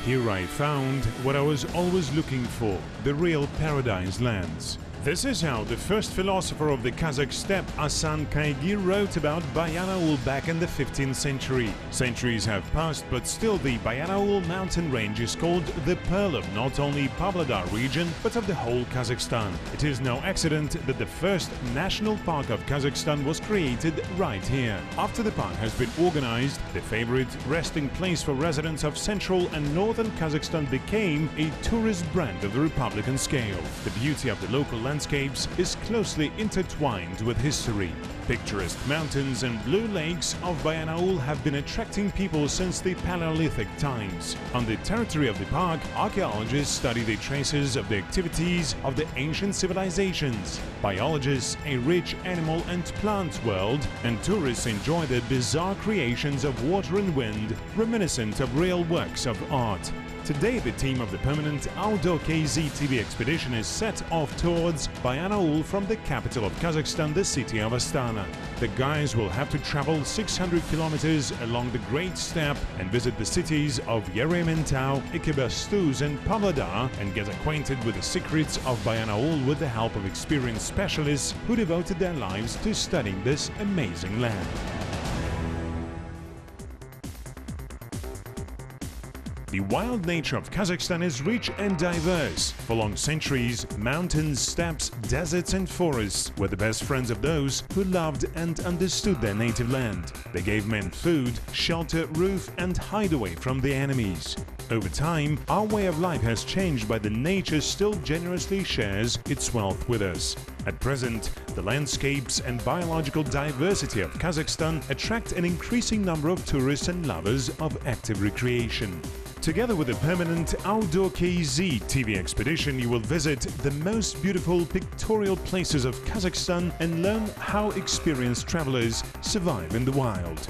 Here I found what I was always looking for, the real paradise lands. This is how the first philosopher of the Kazakh steppe, Hasan Kaigi, wrote about Bayanaul back in the 15th century. Centuries have passed, but still the Bayanaul mountain range is called the pearl of not only Pavlodar region, but of the whole Kazakhstan. It is no accident that the first national park of Kazakhstan was created right here. After the park has been organized, the favorite resting place for residents of central and northern Kazakhstan became a tourist brand of the Republican scale. The beauty of the local landscapes is closely intertwined with history. Picturesque mountains and blue lakes of Bayanaul have been attracting people since the Paleolithic times. On the territory of the park, archaeologists study the traces of the activities of the ancient civilizations, biologists a rich animal and plant world, and tourists enjoy the bizarre creations of water and wind, reminiscent of real works of art. Today, the team of the permanent outdoor KZ TV expedition is set off towards Bayanaul from the capital of Kazakhstan, the city of Astana. The guys will have to travel 600 kilometers along the Great Steppe and visit the cities of Yeremyantau, Ekibastuz and Pavlodar and get acquainted with the secrets of Bayanaul with the help of experienced specialists who devoted their lives to studying this amazing land. The wild nature of Kazakhstan is rich and diverse. For long centuries, mountains, steppes, deserts and forests were the best friends of those who loved and understood their native land. They gave men food, shelter, roof and hideaway from the enemies. Over time, our way of life has changed, but the nature still generously shares its wealth with us. At present, the landscapes and biological diversity of Kazakhstan attract an increasing number of tourists and lovers of active recreation. Together with a permanent outdoor KZ TV expedition, you will visit the most beautiful pictorial places of Kazakhstan and learn how experienced travelers survive in the wild.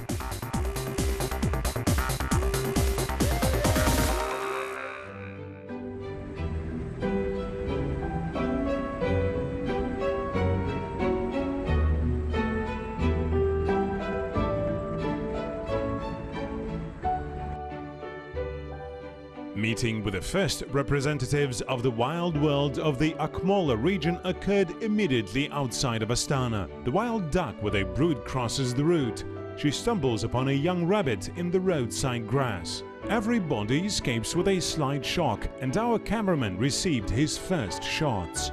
Meeting with the first representatives of the wild world of the Akmola region occurred immediately outside of Astana. The wild duck with a brood crosses the route. She stumbles upon a young rabbit in the roadside grass. Everybody escapes with a slight shock, and our cameraman received his first shots.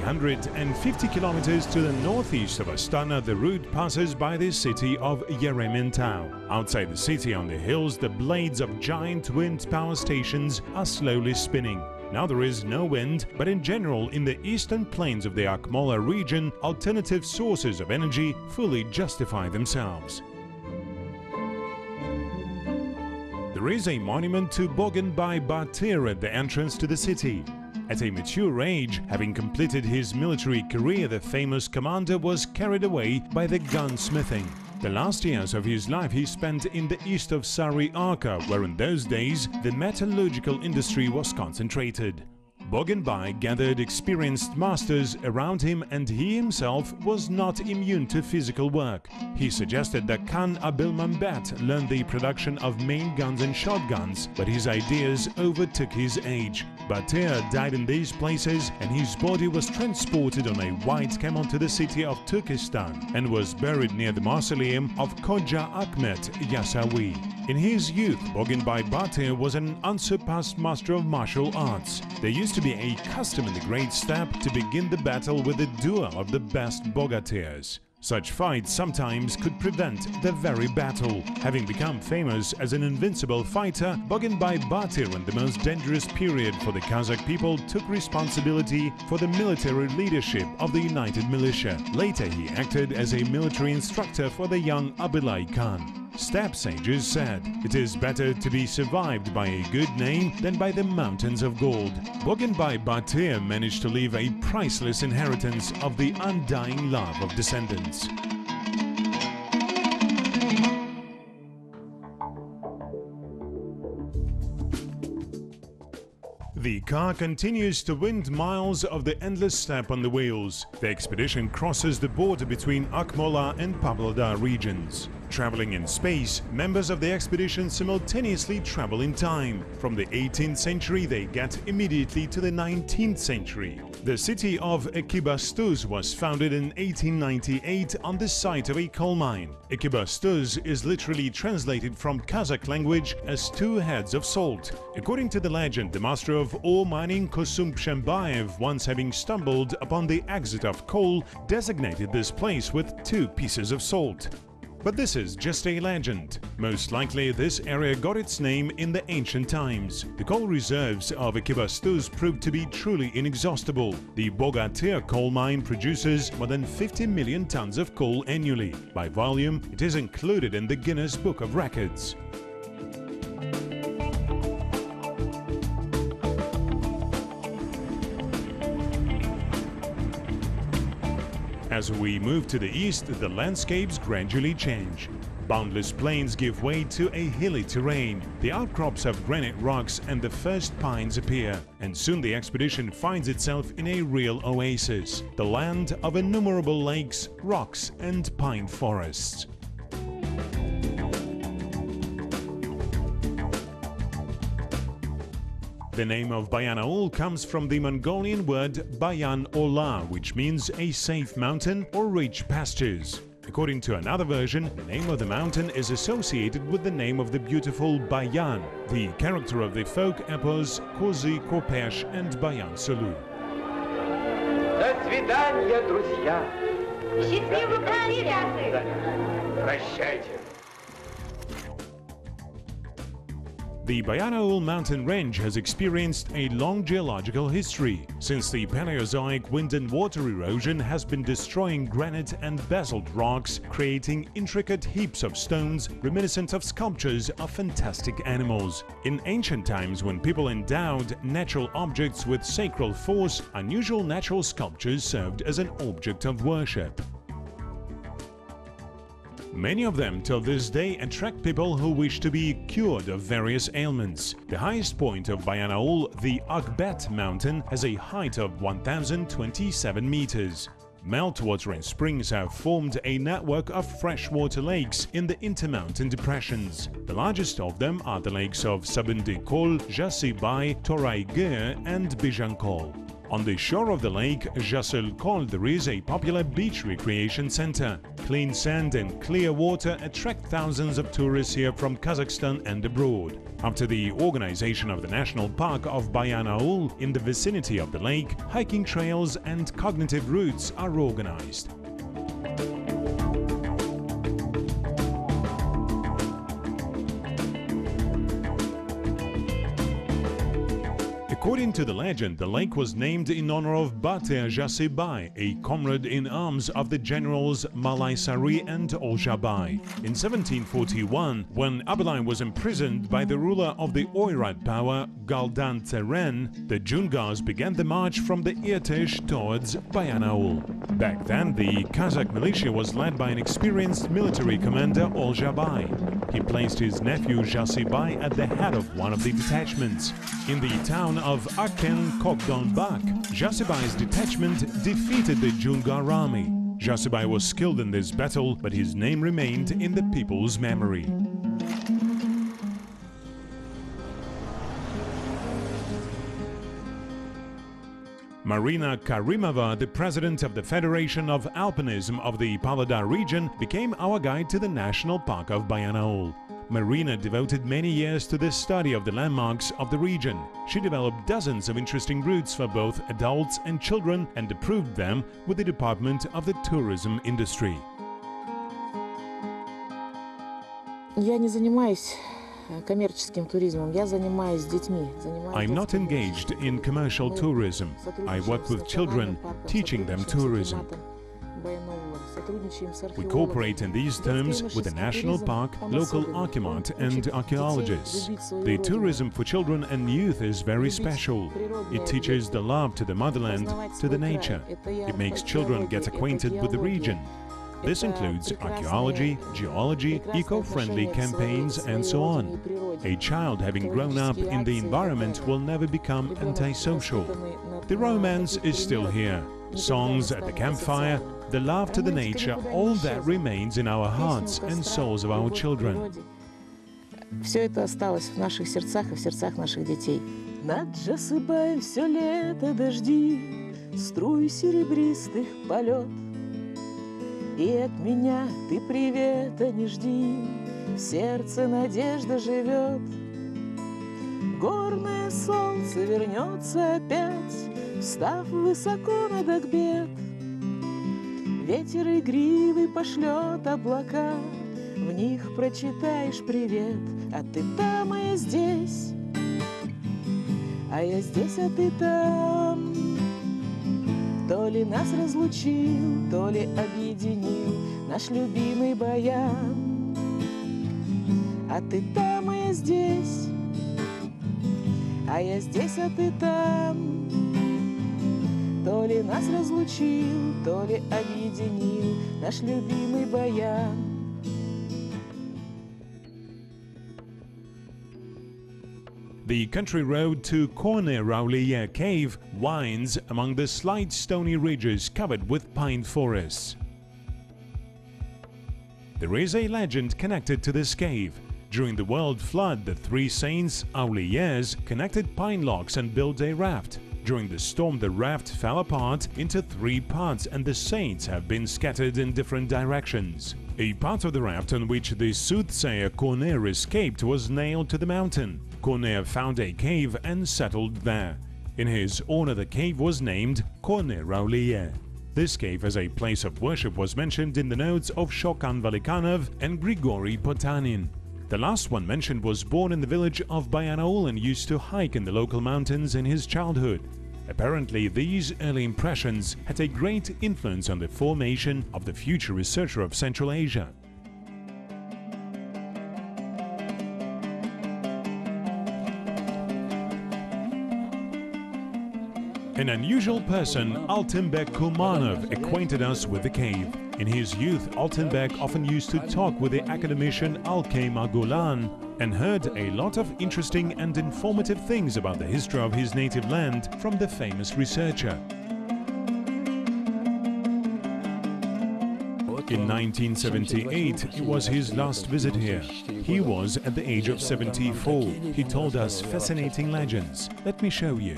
150 kilometers to the northeast of Astana, the route passes by the city of Yeremyantau. Outside the city on the hills, the blades of giant wind power stations are slowly spinning. Now there is no wind, but in general in the eastern plains of the Akmola region, alternative sources of energy fully justify themselves. There is a monument to Bogut Batyr at the entrance to the city. At a mature age, having completed his military career, the famous commander was carried away by the gunsmithing. The last years of his life he spent in the east of Sari Arka, where in those days the metallurgical industry was concentrated. Bogut gathered experienced masters around him, and he himself was not immune to physical work. He suggested that Khan Abdülmambet learn the production of main guns and shotguns, but his ideas overtook his age. Batyr died in these places, and his body was transported on a white camel to the city of Turkestan and was buried near the mausoleum of Khoja Ahmet Yasawi. In his youth, Bogut Batyr was an unsurpassed master of martial arts. There used to be a custom in the Great Steppe to begin the battle with a duel of the best Bogatyrs. Such fights sometimes could prevent the very battle. Having become famous as an invincible fighter, Bogut Batyr in the most dangerous period for the Kazakh people took responsibility for the military leadership of the United Militia. Later he acted as a military instructor for the young Abilay Khan. Steppe sages said, "It is better to be survived by a good name than by the mountains of gold." Bogut Batyr managed to leave a priceless inheritance of the undying love of descendants. The car continues to wind miles of the endless steppe on the wheels. The expedition crosses the border between Akmola and Pavlodar regions. Traveling in space, members of the expedition simultaneously travel in time. From the 18th century, they get immediately to the 19th century. The city of Ekibastuz was founded in 1898 on the site of a coal mine. Ekibastuz is literally translated from Kazakh language as two heads of salt. According to the legend, the master of ore mining Kosum Pshembaev, once having stumbled upon the exit of coal, designated this place with two pieces of salt. But this is just a legend. Most likely this area got its name in the ancient times. The coal reserves of Ekibastuz proved to be truly inexhaustible. The Bogut coal mine produces more than 50 million tons of coal annually. By volume, it is included in the Guinness Book of Records. As we move to the east, the landscapes gradually change. Boundless plains give way to a hilly terrain. The outcrops of granite rocks and the first pines appear, and soon the expedition finds itself in a real oasis, the land of innumerable lakes, rocks and pine forests. The name of Bayanaul comes from the Mongolian word Bayan Ola, which means a safe mountain or rich pastures. According to another version, the name of the mountain is associated with the name of the beautiful Bayan, the character of the folk epos Kozy, Kopesh and Bayan Sulu. До свидания, друзья! Счастливого пути! Прощайте! The Bayanaul mountain range has experienced a long geological history, since the Paleozoic wind and water erosion has been destroying granite and basalt rocks, creating intricate heaps of stones reminiscent of sculptures of fantastic animals. In ancient times, when people endowed natural objects with sacral force, unusual natural sculptures served as an object of worship. Many of them till this day attract people who wish to be cured of various ailments. The highest point of Bayanaul, the Akbet mountain, has a height of 1027 meters. Meltwater and springs have formed a network of freshwater lakes in the intermountain depressions. The largest of them are the lakes of Sabundikol, Jasibai, Toraygir and Bijankol. On the shore of the lake Jaselkol there is a popular beach recreation center. Clean sand and clear water attract thousands of tourists here from Kazakhstan and abroad. After the organization of the National Park of Bayanaul in the vicinity of the lake, hiking trails and cognitive routes are organized. According to the legend, the lake was named in honor of Bater Jasibai, a comrade in arms of the generals Malaysari and Oljabai. In 1741, when Abilai was imprisoned by the ruler of the Oirat power, Galdan Teren, the Jungars began the march from the Irtish towards Bayanaul. Back then, the Kazakh militia was led by an experienced military commander Oljabai. He placed his nephew Jasibai at the head of one of the detachments. In the town of Aken Kokdonbak, Jasibai's detachment defeated the Jungar army. Jasibai was skilled in this battle, but his name remained in the people's memory. Marina Karimova, the president of the Federation of Alpinism of the Pavlodar region, became our guide to the National Park of Bayanaul. Marina devoted many years to the study of the landmarks of the region. She developed dozens of interesting routes for both adults and children and approved them with the Department of the Tourism Industry. Я не занимаюсь коммерческим туризмом, я занимаюсь с детьми. I'm not engaged in commercial tourism. I work with children, teaching them tourism. We cooperate in these terms with the National Park, local Archimart and archaeologists. The tourism for children and youth is very special. It teaches the love to the motherland, to the nature. It makes children get acquainted with the region. This includes archaeology, geology, eco-friendly campaigns, and so on. A child having grown up in the environment will never become antisocial. The romance is still here. Songs at the campfire, the love to the nature, all that remains in our hearts and souls of our children. Все это осталось в наших сердцах и в сердцах наших детей. Над Жасыбаем все лето дожди, струй серебристых полет. И от меня ты привета не жди, в сердце надежда живет. Горное солнце вернется опять, встав высоко над Акбет. Ветер игривый пошлет облака, в них прочитаешь привет. А ты там, а я здесь, а я здесь, а ты там. То ли нас разлучил, то ли объединил наш любимый баян. А ты там, а я здесь, а я здесь, а ты там. То ли нас разлучил, то ли объединил наш любимый баян. The country road to Korne-Rauliye cave winds among the slight stony ridges covered with pine forests. There is a legend connected to this cave. During the world flood, the three saints, Auliyes, connected pine logs and built a raft. During the storm, the raft fell apart into three parts and the saints have been scattered in different directions. A part of the raft on which the soothsayer Korner escaped was nailed to the mountain. Korner found a cave and settled there. In his honor, the cave was named Korne-Rauliye. This cave as a place of worship was mentioned in the notes of Shokan Velikanov and Grigory Potanin. The last one mentioned was born in the village of Bayanaul and used to hike in the local mountains in his childhood. Apparently, these early impressions had a great influence on the formation of the future researcher of Central Asia. An unusual person, Altinbek Kulmanov, acquainted us with the cave. In his youth, Altinbek often used to talk with the academician Alkay Magolan and heard a lot of interesting and informative things about the history of his native land from the famous researcher. In 1978, it was his last visit here. He was at the age of 74. He told us fascinating legends. Let me show you.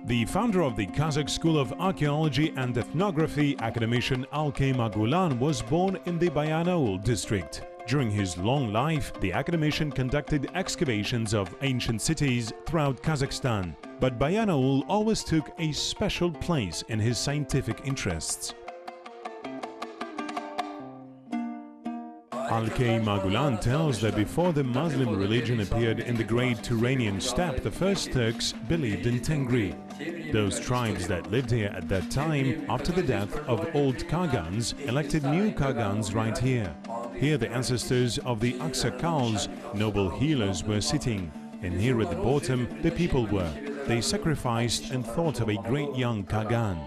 The founder of the Kazakh School of Archaeology and Ethnography, academician Alkay Magolan, was born in the Bayanaul district. During his long life, the academician conducted excavations of ancient cities throughout Kazakhstan, but Bayanaul always took a special place in his scientific interests. Alkay Magolan tells that before the Muslim religion appeared in the great Turanian steppe, the first Turks believed in Tengri. Those tribes that lived here at that time, after the death of old Khagans, elected new Khagans right here. Here the ancestors of the Aksakals, noble healers, were sitting, and here at the bottom the people were. They sacrificed and thought of a great young Khagan.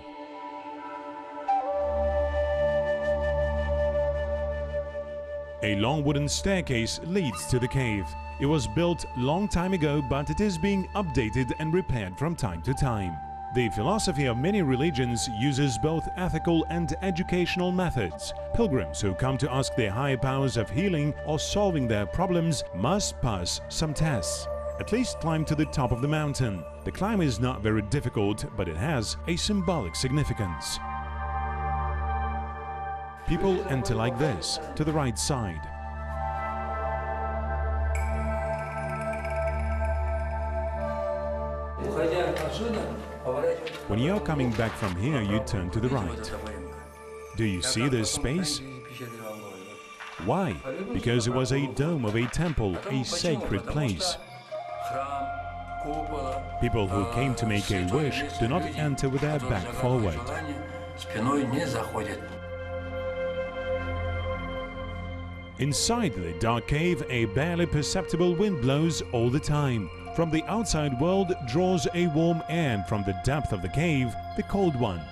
A long wooden staircase leads to the cave. It was built long time ago, but it is being updated and repaired from time to time. The philosophy of many religions uses both ethical and educational methods. Pilgrims who come to ask their higher powers of healing or solving their problems must pass some tests. At least climb to the top of the mountain. The climb is not very difficult, but it has a symbolic significance. People enter like this, to the right side. When you are coming back from here, you turn to the right. Do you see this space? Why? Because it was a dome of a temple, a sacred place. People who came to make a wish do not enter with their back forward. Inside the dark cave, a barely perceptible wind blows all the time. From the outside world draws a warm air, and from the depth of the cave, the cold one.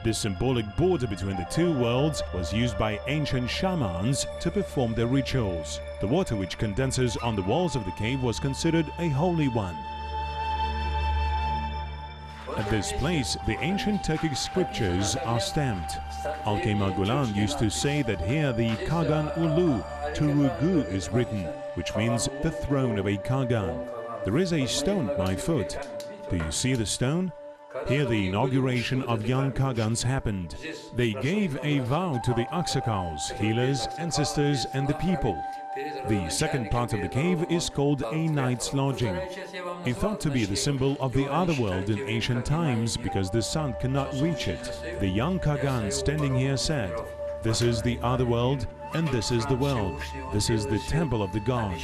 This symbolic border between the two worlds was used by ancient shamans to perform their rituals. The water which condenses on the walls of the cave was considered a holy one. At this place, the ancient Turkic scriptures are stamped. Alkay Magulan used to say that here the Kagan Ulu, Turugu, is written, which means the throne of a Kagan. There is a stone at my foot. Do you see the stone? Here the inauguration of young Kagans happened. They gave a vow to the Aksakals, healers, ancestors and the people. The second part of the cave is called a night's lodging. It thought to be the symbol of the other world in ancient times because the sun cannot reach it. The young Kagan standing here said, "This is the other world and this is the world. This is the temple of the god."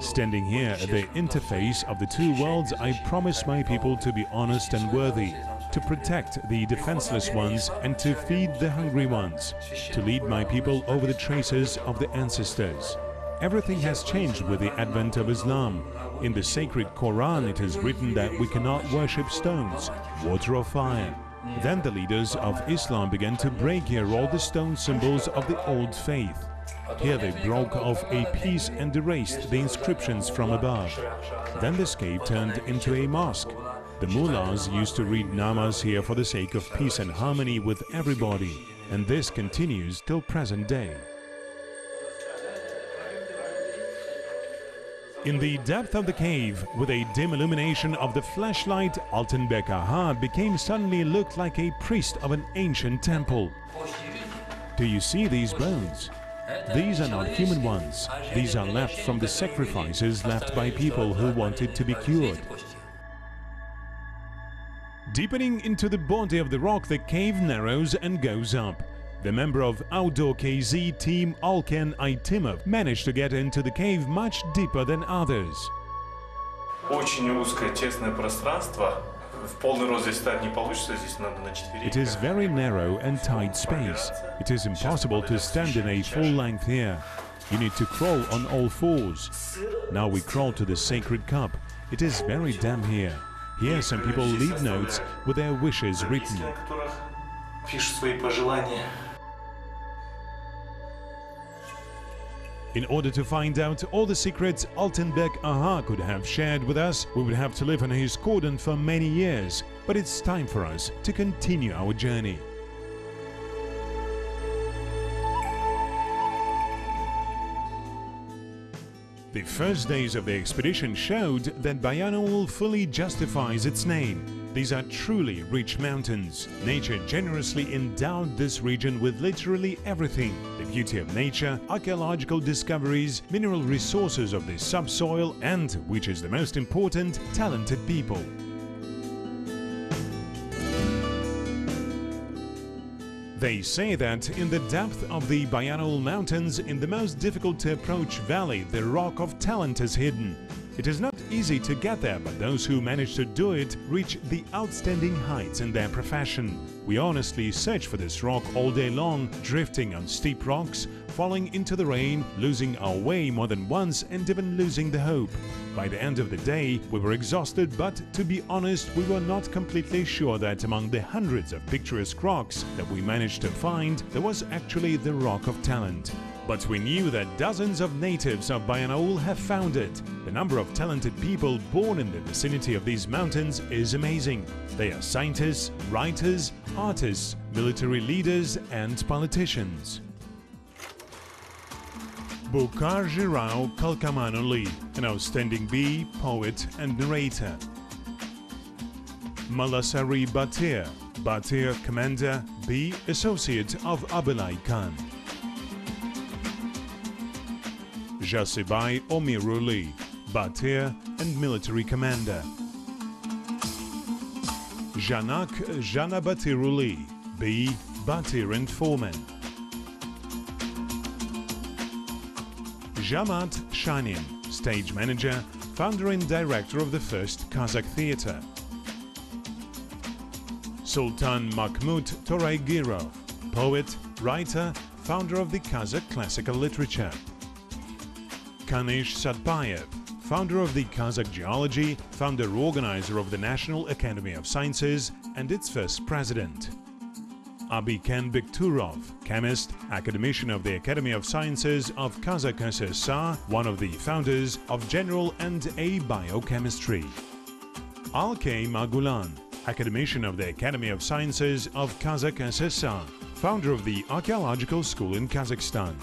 Standing here at the interface of the two worlds, I promise my people to be honest and worthy, to protect the defenseless ones and to feed the hungry ones, to lead my people over the traces of the ancestors. Everything has changed with the advent of Islam. In the sacred Quran it is written that we cannot worship stones, water or fire. Then the leaders of Islam began to break here all the stone symbols of the old faith. Here they broke off a piece and erased the inscriptions from above. Then this cave turned into a mosque. The mullahs used to read namaz here for the sake of peace and harmony with everybody, and this continues till present day. In the depth of the cave, with a dim illumination of the flashlight, Altenbek Aha became suddenly looked like a priest of an ancient temple. Do you see these bones? These are not human ones. These are left from the sacrifices left by people who wanted to be cured. Deepening into the body of the rock, the cave narrows and goes up. The member of outdoor KZ team Alken Aitimov managed to get into the cave much deeper than others. Очень узкое, тесное пространство. В полный рост здесь стать не получится, здесь надо на четвереньках. It is very narrow and tight space. It is impossible to stand in a full length here. You need to crawl on all fours. Now we crawl to the sacred cup. It is very damp here. Here some people leave notes with their wishes written. In order to find out all the secrets Altenbek Aha could have shared with us, we would have to live on his cordon for many years. But it's time for us to continue our journey. The first days of the expedition showed that Bayanul fully justifies its name. These are truly rich mountains. Nature generously endowed this region with literally everything: the beauty of nature, archaeological discoveries, mineral resources of the subsoil, and, which is the most important, talented people. They say that in the depth of the Bayanul Mountains, in the most difficult to approach valley, the rock of talent is hidden. It is not easy to get there, but those who manage to do it reach the outstanding heights in their profession. We honestly search for this rock all day long, drifting on steep rocks, falling into the rain, losing our way more than once and even losing the hope. By the end of the day, we were exhausted, but to be honest, we were not completely sure that among the hundreds of picturesque rocks that we managed to find, there was actually the rock of talent. But we knew that dozens of natives of Bayanul have found it. The number of talented people born in the vicinity of these mountains is amazing. They are scientists, writers, artists, military leaders and politicians. Bukar Jirao Kalkamanuli, an outstanding bee, poet and narrator. Malasari Batir, Batir commander, bee associate of Abelai Khan. Jasibai Omiruli, Batir and military commander. Janak Janabatiruli, B. Batir and foreman. Jamat Shanin, stage manager, founder and director of the first Kazakh theatre. Sultan Makhmut Toraygirov, poet, writer, founder of the Kazakh classical literature. Kanish Satpayev, founder of the Kazakh geology, founder-organizer of the National Academy of Sciences and its first president. Abiken Bekturov, chemist, academician of the Academy of Sciences of Kazakh SSR, one of the founders of General and A Biochemistry. Alkay Magulan, academician of the Academy of Sciences of Kazakh SSR, founder of the Archaeological School in Kazakhstan.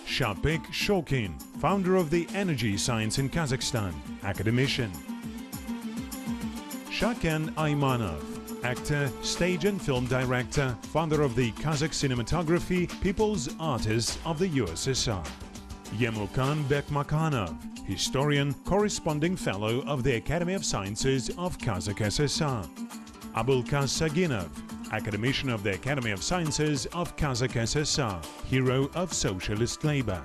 Shapik Shokin, founder of the Energy Science in Kazakhstan, academician. Shaken Aymanov, actor, stage and film director, founder of the Kazakh cinematography, People's Artist of the USSR. Yemukan Bekmakanov, historian, corresponding fellow of the Academy of Sciences of Kazakh SSR. Abulkaz Saginov, academician of the Academy of Sciences of Kazakh SSR, hero of socialist labor.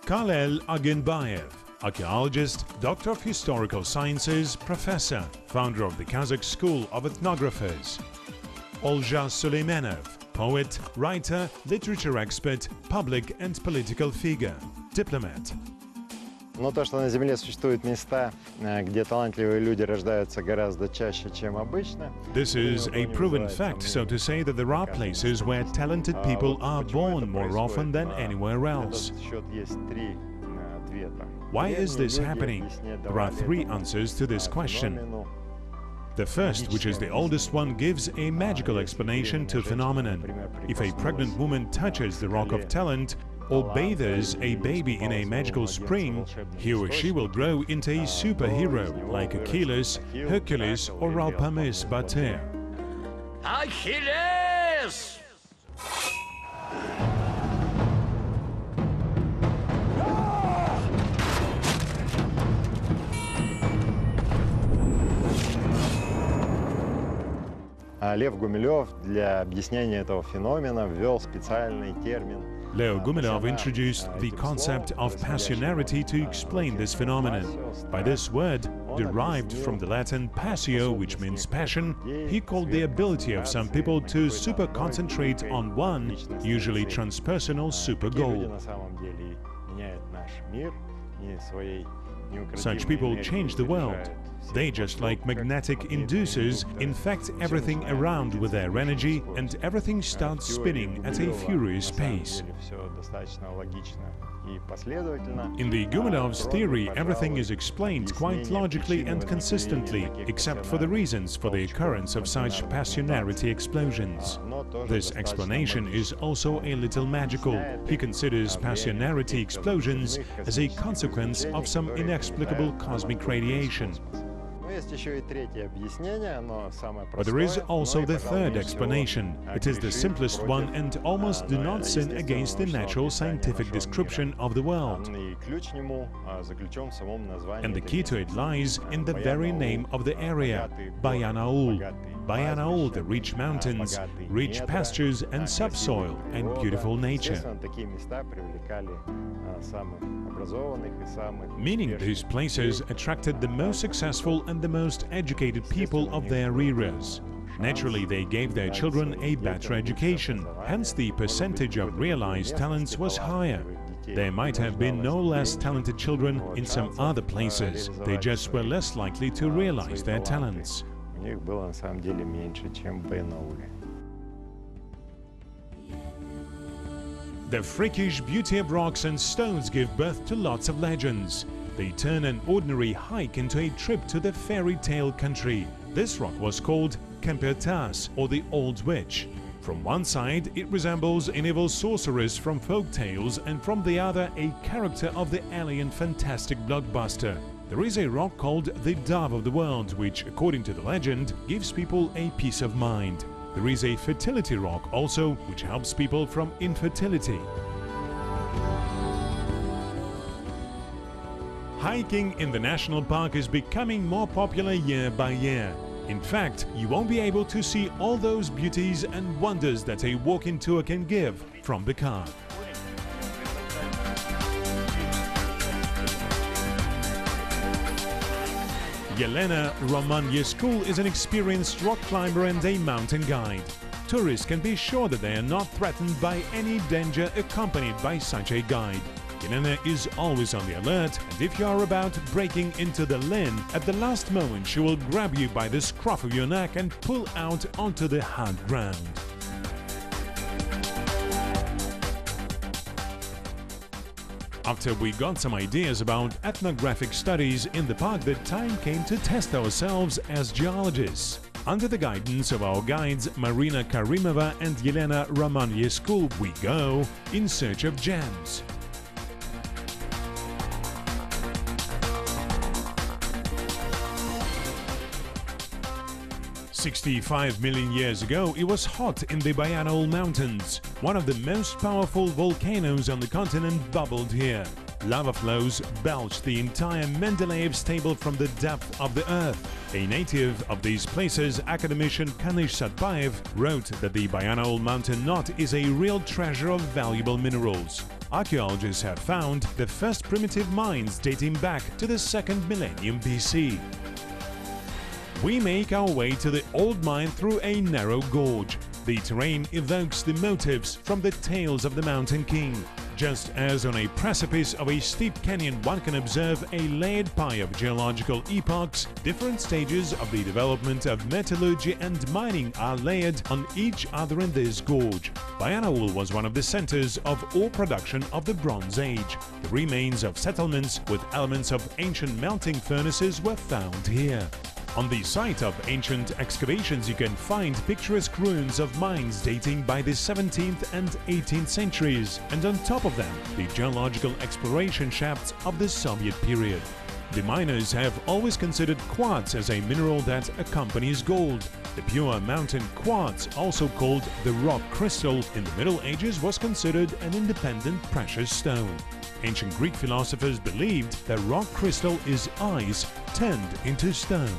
Kalel Agenbayev, archaeologist, doctor of historical sciences, professor, founder of the Kazakh School of Ethnographers. Olja Suleimanov, poet, writer, literature expert, public and political figure, diplomat. Но то, что на Земле существуют места, где талантливые люди рождаются гораздо чаще, чем обычно. This is a proven fact, so to say that there are places where talented people are born more often than anywhere else. Why is this happening? There are three answers to this question. The first, which is the oldest one, gives a magical explanation to phenomenon. If a pregnant woman touches the rock of talent or bathes a baby in a magical spring, he or she will grow into a superhero like Achilles, Hercules or Alpamis Bater. Achilles! Лев Гумилев для объяснения этого феномена ввел специальный термин. Leo Gumilov introduced the concept of passionarity to explain this phenomenon. By this word, derived from the Latin passio, which means passion, he called the ability of some people to super-concentrate on one, usually transpersonal, super goal. Such people change the world. They, just like magnetic inducers, infect everything around with their energy, and everything starts spinning at a furious pace. In the Gumilov's theory, everything is explained quite logically and consistently, except for the reasons for the occurrence of such passionarity explosions. This explanation is also a little magical. He considers passionarity explosions as a consequence of some inexplicable cosmic radiation. But there is also the third explanation. It is the simplest one and almost do not sin against the natural scientific description of the world. And the key to it lies in the very name of the area, Bayanaul. Bayanaul, the rich mountains, rich pastures and subsoil, and beautiful nature. Meaning these places attracted the most successful and the most educated people of their eras. Naturally, they gave their children a better education, hence the percentage of realized talents was higher. There might have been no less talented children in some other places, they just were less likely to realize their talents. The freakish beauty of rocks and stones give birth to lots of legends. They turn an ordinary hike into a trip to the fairy tale country. This rock was called Kempertas, or the Old Witch. From one side, it resembles an evil sorceress from folk tales, and from the other, a character of the alien fantastic blockbuster. There is a rock called the Dove of the World, which, according to the legend, gives people a peace of mind. There is a fertility rock also, which helps people from infertility. Hiking in the national park is becoming more popular year by year. In fact, you won't be able to see all those beauties and wonders that a walking tour can give from the car. Yelena Roman-Yeskul is an experienced rock climber and a mountain guide. Tourists can be sure that they are not threatened by any danger accompanied by such a guide. Yelena is always on the alert, and if you are about breaking into the lane, at the last moment she will grab you by the scruff of your neck and pull out onto the hard ground. After we got some ideas about ethnographic studies in the park, the time came to test ourselves as geologists. Under the guidance of our guides Marina Karimova and Yelena Romanyescu, we go in search of gems. "65 million years ago, it was hot in the Bayanol Mountains. One of the most powerful volcanoes on the continent bubbled here. Lava flows belched the entire Mendeleev stable from the depth of the earth. A native of these places, academician Kanish Satbayev, wrote that the Bayanol mountain knot is a real treasure of valuable minerals. Archaeologists have found the first primitive mines dating back to the 2nd millennium BC. We make our way to the old mine through a narrow gorge. The terrain evokes the motifs from the tales of the Mountain King. Just as on a precipice of a steep canyon one can observe a layered pie of geological epochs, different stages of the development of metallurgy and mining are layered on each other in this gorge. Bayanol was one of the centers of ore production of the Bronze Age. The remains of settlements with elements of ancient melting furnaces were found here. On the site of ancient excavations you can find picturesque ruins of mines dating by the 17th and 18th centuries, and on top of them the geological exploration shafts of the Soviet period. The miners have always considered quartz as a mineral that accompanies gold. The pure mountain quartz, also called the rock crystal, in the Middle Ages was considered an independent precious stone. Ancient Greek philosophers believed that rock crystal is ice turned into stone.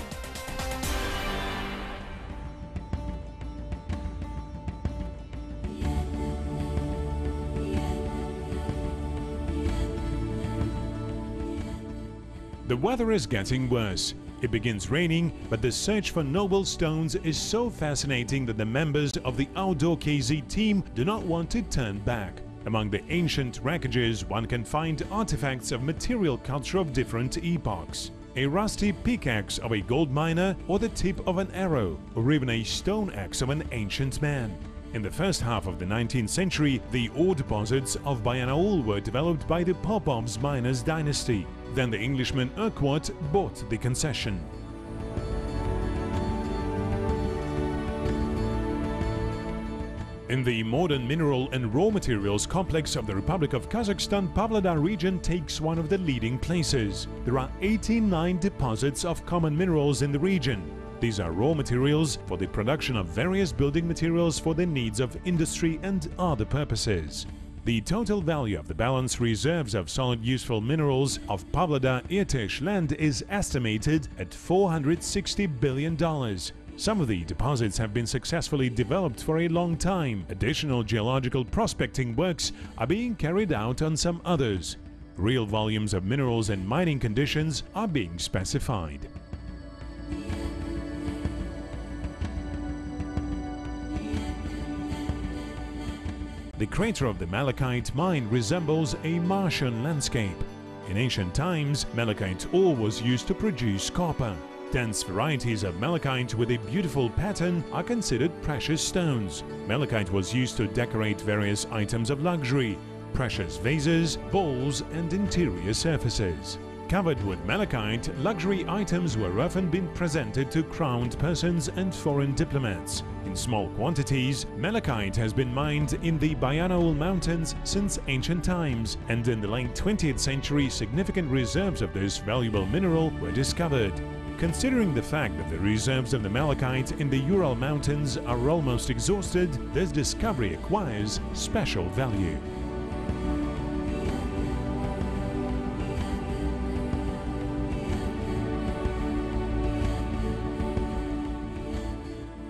The weather is getting worse. It begins raining, but the search for noble stones is so fascinating that the members of the outdoor KZ team do not want to turn back. Among the ancient wreckages, one can find artifacts of material culture of different epochs. A rusty pickaxe of a gold miner, or the tip of an arrow, or even a stone axe of an ancient man. In the first half of the 19th century, the ore deposits of Bayanol were developed by the Popov's miners' dynasty. Then the Englishman Urquhart bought the concession. In the modern mineral and raw materials complex of the Republic of Kazakhstan, Pavlodar region takes one of the leading places. There are 89 deposits of common minerals in the region. These are raw materials for the production of various building materials for the needs of industry and other purposes. The total value of the balanced reserves of solid useful minerals of Pavlodar-Irtysh land is estimated at $460 billion. Some of the deposits have been successfully developed for a long time. Additional geological prospecting works are being carried out on some others. Real volumes of minerals and mining conditions are being specified. The crater of the Malachite mine resembles a Martian landscape. In ancient times, malachite ore was used to produce copper. Dense varieties of malachite with a beautiful pattern are considered precious stones. Malachite was used to decorate various items of luxury, precious vases, bowls, and interior surfaces. Covered with malachite, luxury items were often being presented to crowned persons and foreign diplomats. In small quantities, malachite has been mined in the Bayanol Mountains since ancient times, and in the late 20th century significant reserves of this valuable mineral were discovered. Considering the fact that the reserves of the malachite in the Ural Mountains are almost exhausted, this discovery acquires special value.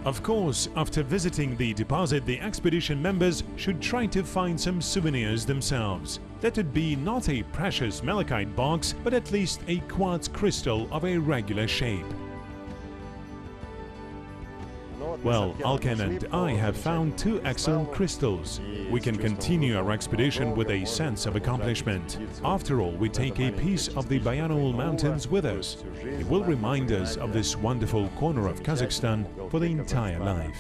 Of course, after visiting the deposit, the expedition members should try to find some souvenirs themselves. Let it be not a precious malachite box, but at least a quartz crystal of a regular shape. Well, Alkan and I have found two excellent crystals. We can continue our expedition with a sense of accomplishment. After all, we take a piece of the Bayanol Mountains with us. It will remind us of this wonderful corner of Kazakhstan for the entire life.